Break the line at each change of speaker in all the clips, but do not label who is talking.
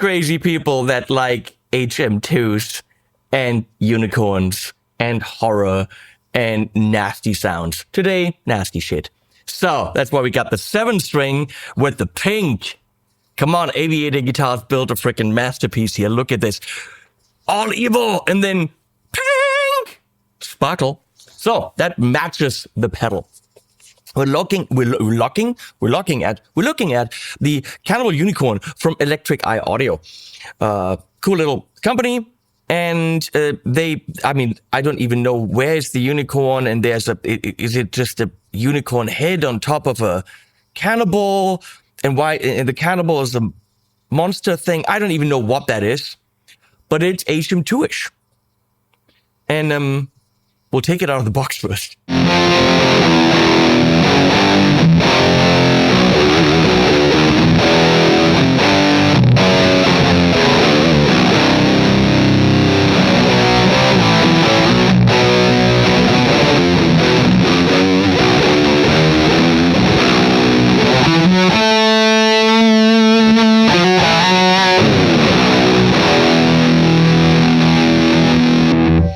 crazy people that like HM2s and unicorns and horror and nasty sounds. Today, nasty shit. So that's why we got the 7-string with the pink. Come on, Aviator Guitars built a freaking masterpiece here. Look at this. All evil and then pink sparkle. So that matches the pedal. We're looking at the Cannibal Unicorn from Electric Eye Audio. Cool little company. And I don't even know where's the unicorn, and is it just a unicorn head on top of a cannibal? And the cannibal is a monster thing. I don't even know what that is, but it's HM2-ish. And we'll take it out of the box first.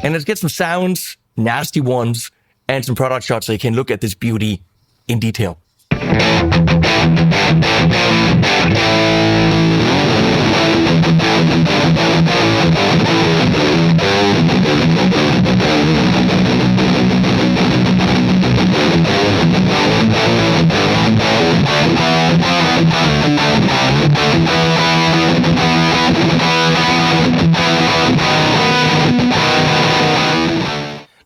And let's get some sounds, nasty ones, and some product shots so you can look at this beauty in detail.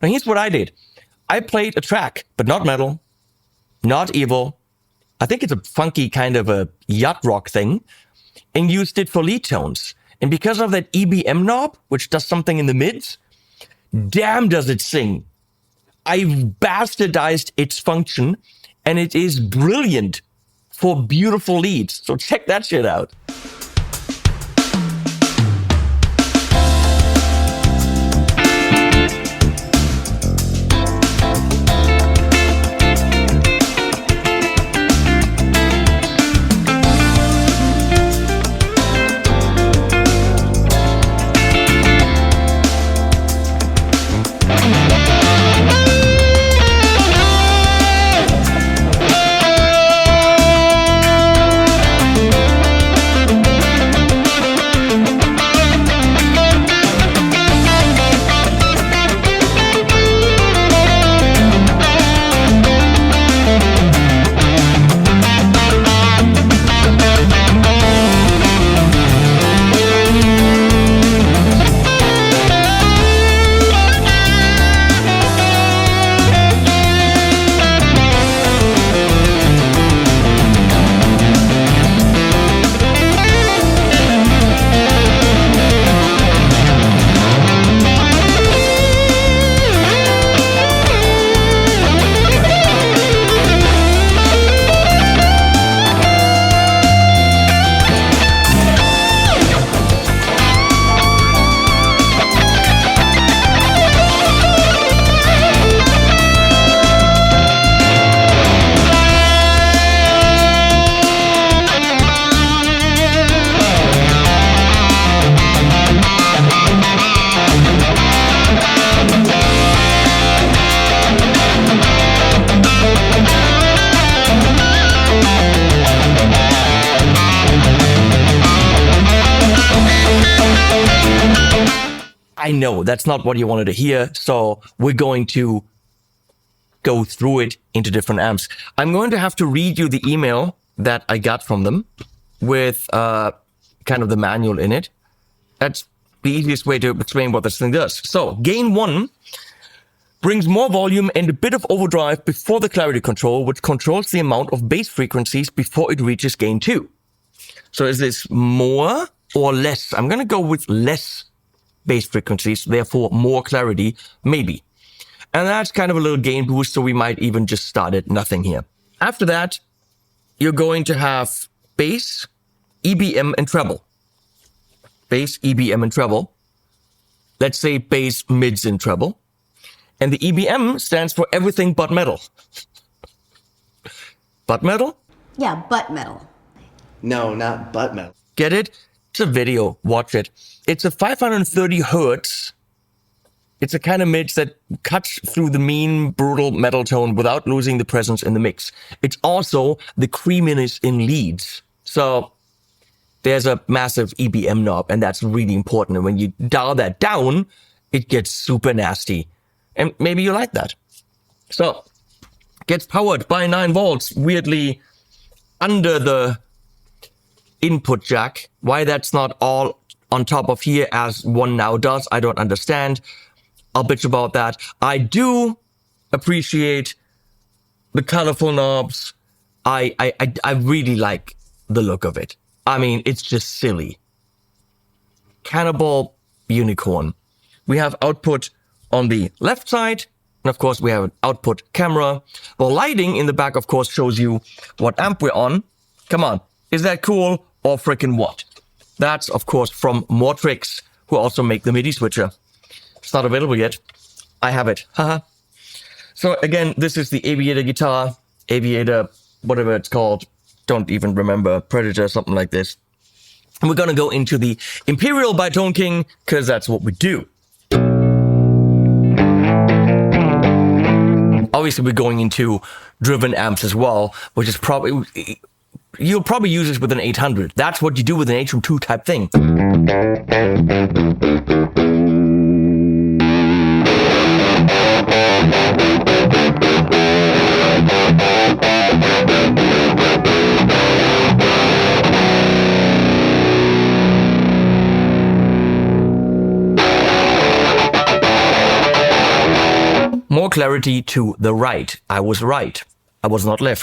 Now here's what I did. I played a track, but not metal, not evil. I think it's a funky kind of a yacht rock thing, and used it for lead tones. And because of that EBM knob, which does something in the mids, damn does it sing. I bastardized its function, and it is brilliant for beautiful leads. So check that shit out. I know that's not what you wanted to hear, so we're going to go through it into different amps. I'm going to have to read you the email that I got from them with kind of the manual in it. That's the easiest way to explain what this thing does. So, gain 1 brings more volume and a bit of overdrive before the clarity control, which controls the amount of bass frequencies before it reaches gain 2. So is this more or less? I'm going to go with less bass frequencies, therefore more clarity, maybe. And that's kind of a little gain boost, so we might even just start at nothing here. After that, you're going to have bass, EBM, and treble. Bass, EBM, and treble. Let's say bass, mids, and treble. And the EBM stands for everything but metal. Butt metal?
Yeah, butt metal.
No, not butt metal.
Get it? It's a video. Watch it. It's a 530 hertz. It's a kind of mix that cuts through the mean, brutal metal tone without losing the presence in the mix. It's also the creaminess in leads. So there's a massive EBM knob, and that's really important. And when you dial that down, it gets super nasty. And maybe you like that. So, gets powered by 9 volts, weirdly under the input jack. Why that's not all on top of here as one now does, I don't understand. I'll bitch about that. I do appreciate the colorful knobs. I really like the look of it. I mean, it's just silly. CANNIBAL Unicorn. We have output on the left side. And of course, we have an output camera. The lighting in the back, of course, shows you what amp we're on. Come on. Is that cool or frickin' what? That's, of course, from Mortrix, who also make the MIDI switcher. It's not available yet. I have it. Haha. So again, this is the Aviator guitar. Aviator, whatever it's called. Don't even remember. Predator, something like this. And we're gonna go into the Imperial by Tone King, because that's what we do. Obviously, we're going into driven amps as well, which is probably... You'll probably use this with an 800. That's what you do with an HM2 type thing. More clarity to the right. I was right. I was not left.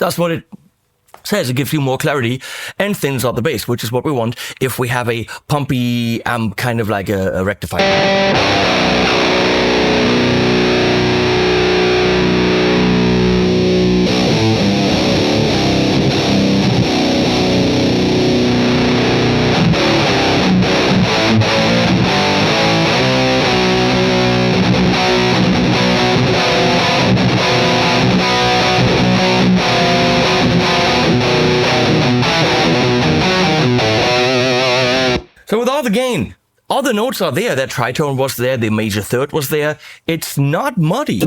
That's what it says. It gives you more clarity and thins out the bass, which is what we want if we have a pumpy amp, kind of like a rectifier. So with all the gain, all the notes are there. That tritone was there, the major third was there. It's not muddy.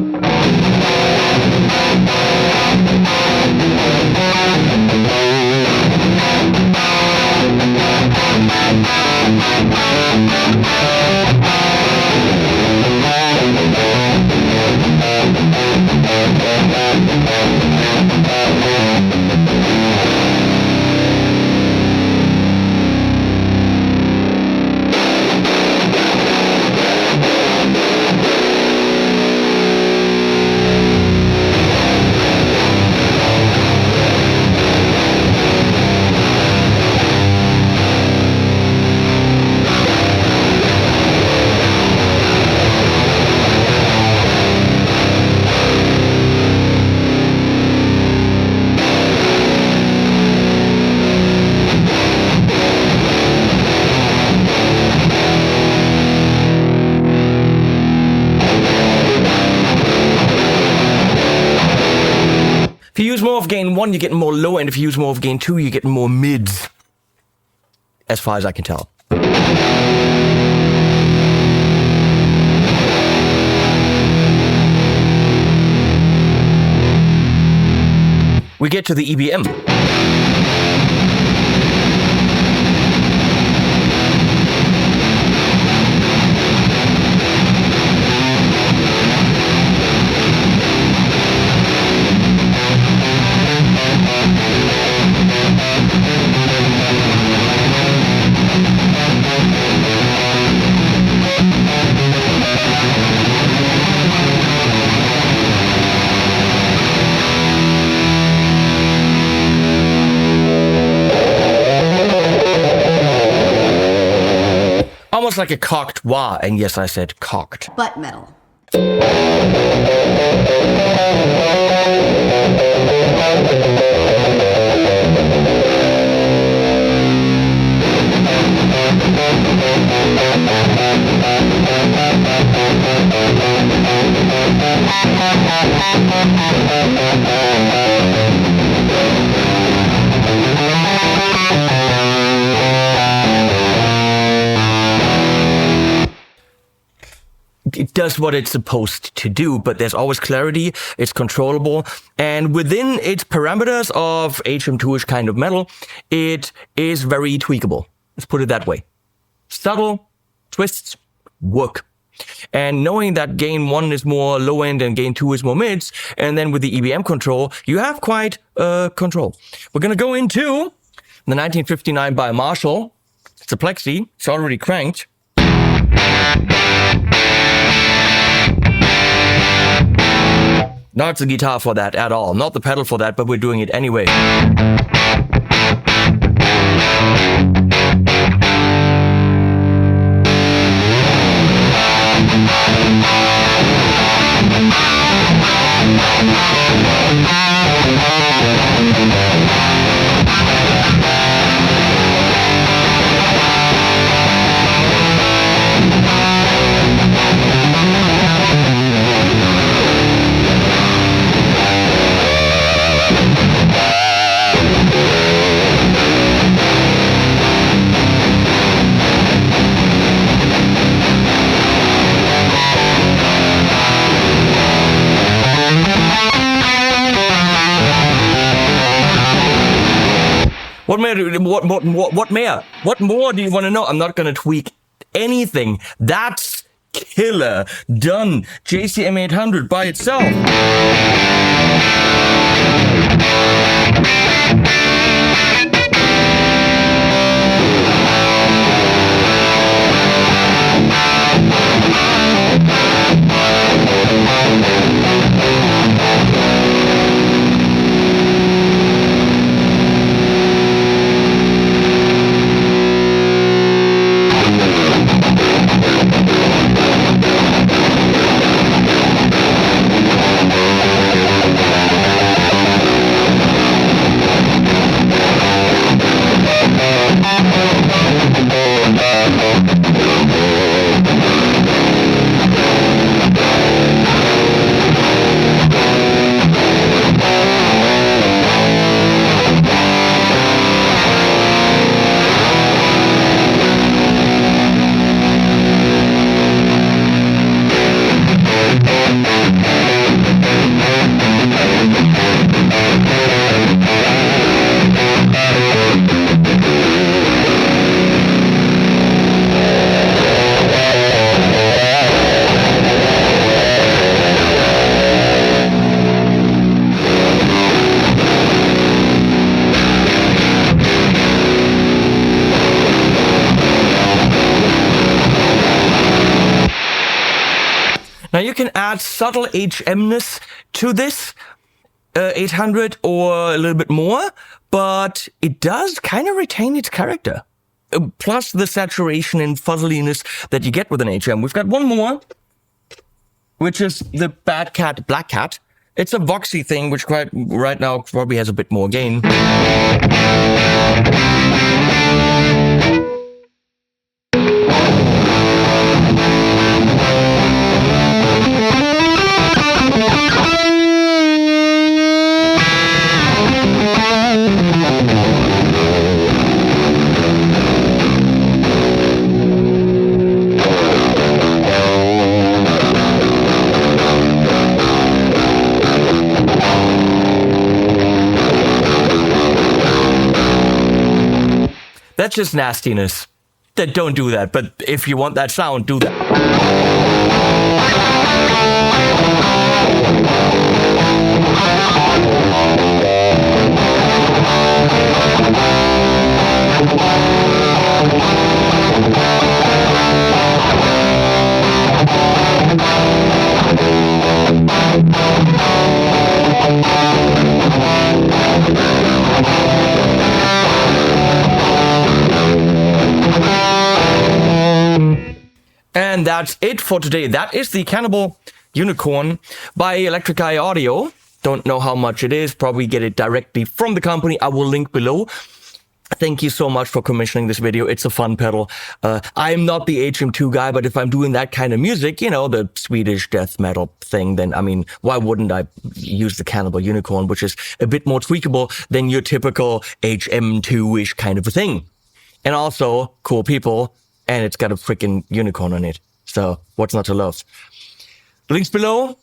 you use more of gain 1, you get more low end. If you use more of gain 2, you get more mids. As far as I can tell. We get to the EBM. Almost like a cocked wah, and yes, I said cocked.
Butt metal.
It does what it's supposed to do, but there's always clarity, it's controllable, and within its parameters of HM2-ish kind of metal, it is very tweakable. Let's put it that way. Subtle twists work. And knowing that gain 1 is more low end and gain 2 is more mids, and then with the EBM control, you have quite control. We're gonna go into the 1959 by Marshall. It's a plexi, it's already cranked. Not the guitar for that at all, not the pedal for that, but we're doing it anyway. What more do you want to know? I'm not going to tweak anything. That's killer. Done. JCM 800 by itself. Now you can add subtle HM-ness to this 800 or a little bit more, but it does kind of retain its character. Plus the saturation and fuzziness that you get with an HM. We've got one more, which is the Bad Cat, Black Cat. It's a Voxy thing, which right now probably has a bit more gain. That's just nastiness. Then don't do that. But if you want that sound, do that. And that's it for today. That is the Cannibal Unicorn by Electric Eye Audio. Don't know how much it is. Probably get it directly from the company. I will link below. Thank you so much for commissioning this video. It's a fun pedal. I'm not the HM2 guy, but if I'm doing that kind of music, you know, the Swedish death metal thing, then, I mean, why wouldn't I use the Cannibal Unicorn, which is a bit more tweakable than your typical HM2-ish kind of a thing. And also, cool people, and it's got a freaking unicorn on it. So, what's not to love? Links below.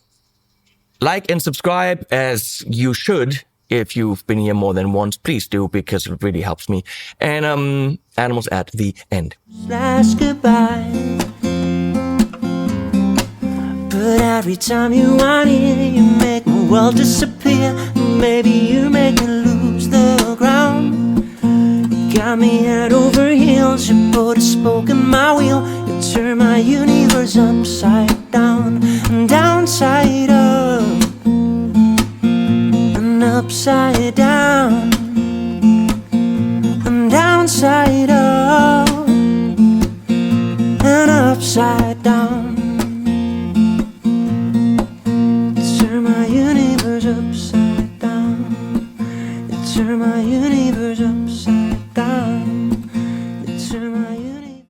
Like and subscribe, as you should. If you've been here more than once, please do, because it really helps me. And animals at the end.
Last goodbye. But every time you want it, you make my world disappear. Maybe you make me lose the ground. You got me head over heels. You put a spoke in my wheel. You turn my universe upside down and downside up. Upside down and downside up and upside down. Turn my universe upside down. Turn my universe upside down.